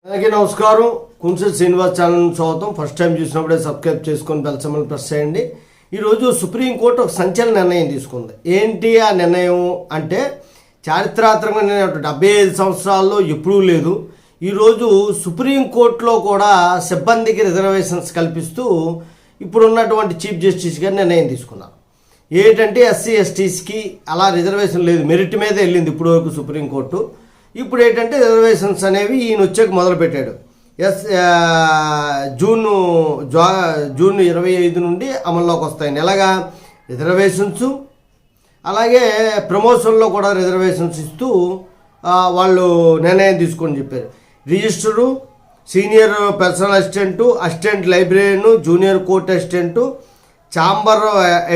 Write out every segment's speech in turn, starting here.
అందరికీ నమస్కారం. కుంసల్ శ్రీనివాస్ ఛానల్ స్వాగతం. ఫస్ట్ టైం చూసినప్పుడే సబ్స్క్రైబ్ చేసుకొని బెల్ సింబల్ ప్రెస్ చేయండి. ఈరోజు సుప్రీంకోర్టు ఒక సంచలన నిర్ణయం తీసుకుంది. ఏంటి ఆ నిర్ణయం అంటే, చారిత్రాత్మకమైన 75 సంవత్సరాల్లో ఎప్పుడూ లేదు. ఈరోజు సుప్రీంకోర్టులో కూడా సిబ్బందికి రిజర్వేషన్స్ కల్పిస్తూ ఇప్పుడున్నటువంటి చీఫ్ జస్టిస్ గారు నిర్ణయం తీసుకున్నారు. ఏంటంటే ఎస్సీ ఎస్టీస్కి అలా రిజర్వేషన్ లేదు, మెరిట్ మీదే వెళ్ళింది ఇప్పటివరకు సుప్రీంకోర్టు. ఇప్పుడు ఏంటంటే రిజర్వేషన్స్ అనేవి ఈయన వచ్చాక మొదలుపెట్టాడు. జూన్ 25 నుండి అమల్లోకి వస్తాయి. నెలగా రిజర్వేషన్స్, అలాగే ప్రమోషన్లో కూడా రిజర్వేషన్స్ ఇస్తూ వాళ్ళు నిర్ణయం తీసుకొని చెప్పారు. Registrar, senior personal assistant, assistant librarian, junior court assistant, chamber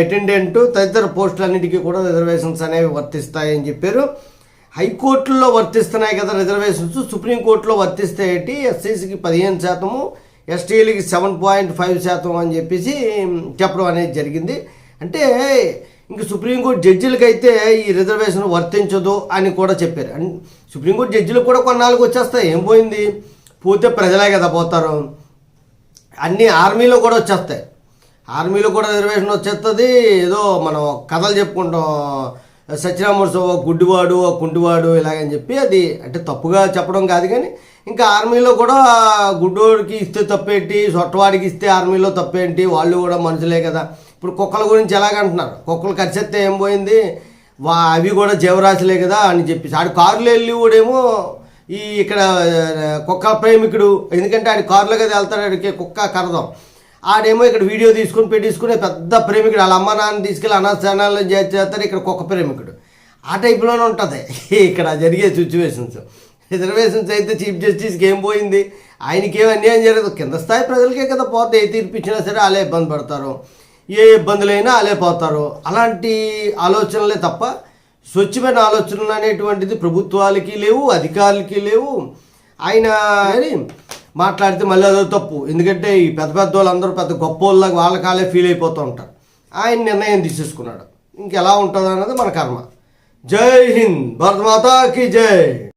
attendant తదితర పోస్టులన్నిటికీ కూడా రిజర్వేషన్స్ అనేవి వర్తిస్తాయని చెప్పారు. హైకోర్టుల్లో వర్తిస్తున్నాయి కదా రిజర్వేషన్స్, సుప్రీంకోర్టులో వర్తిస్తాయేటి, ఎస్సీసీకి 15%, ఎస్టీలకి 7.5% అని చెప్పేసి చెప్పడం అనేది జరిగింది. అంటే ఇంక సుప్రీంకోర్టు జడ్జిలకైతే ఈ రిజర్వేషన్ వర్తించదు అని కూడా చెప్పారు. సుప్రీంకోర్టు జడ్జిలకు కూడా కొన్నాళ్ళకి వచ్చేస్తాయి, ఏం పోయింది, పోతే ప్రజలే కదా పోతారు. అన్నీ ఆర్మీలో కూడా వచ్చేస్తాయి, ఆర్మీలో కూడా రిజర్వేషన్ వచ్చేస్తుంది. ఏదో మనం కథలు చెప్పుకుంటాం, సత్యనారాయణ గుడ్డివాడు కుంటివాడు ఇలాగని చెప్పి, అది అంటే తప్పుగా చెప్పడం కాదు, కానీ ఇంకా ఆర్మీలో కూడా గుడ్డోడికి ఇస్తే తప్పేంటి, సొట్టవాడికి ఇస్తే ఆర్మీలో తప్పేంటి, వాళ్ళు కూడా మనుషులే కదా. ఇప్పుడు కుక్కల గురించి ఎలాగంటున్నారు, కుక్కలు ఖర్చెత్తే ఏం పోయింది, అవి కూడా జీవరాశులే కదా అని చెప్పేసి. ఆడు కారులో వెళ్ళి కూడేమో ఇక్కడ కుక్క ప్రేమికుడు, ఎందుకంటే ఆడి కారులో కదా వెళ్తాడు, ఆడికి కుక్క కరదం. ఆడేమో ఇక్కడ వీడియో పెట్టించుకునే పెద్ద ప్రేమికుడు, వాళ్ళ అమ్మ నాన్న తీసుకెళ్ళి అనాథానాల్లో చేస్తారు, ఇక్కడ కుక్క ప్రేమికుడు. ఆ టైప్లోనే ఉంటుంది ఇక్కడ జరిగే సిచ్యువేషన్స్. రిజర్వేషన్స్ అయితే చీఫ్ జస్టిస్కి ఏం పోయింది, ఆయనకి ఏం అన్యాయం జరగదు, కింద స్థాయి ప్రజలకే కదా పోతే. ఏ తీర్పు ఇచ్చినా సరే వాళ్ళే ఇబ్బంది పడతారు, ఏ ఇబ్బందులైనా వాళ్ళే పోతారు. అలాంటి ఆలోచనలే తప్ప స్వచ్ఛమైన ఆలోచనలు అనేటువంటిది ప్రభుత్వాలకి లేవు, అధికారులకి లేవు. ఆయన మాట్లాడితే మళ్ళీ అదో తప్పు, ఎందుకంటే ఈ పెద్ద వాళ్ళందరూ పెద్ద గొప్ప వాళ్ళకి వాళ్ళ కాలే ఫీల్ అయిపోతూ ఉంటారు. ఆయన నిర్ణయం తీసేసుకున్నాడు, ఇంకెలా ఉంటుంది అన్నది మన కర్మ. జై హింద్, భారత మాతాకి జై.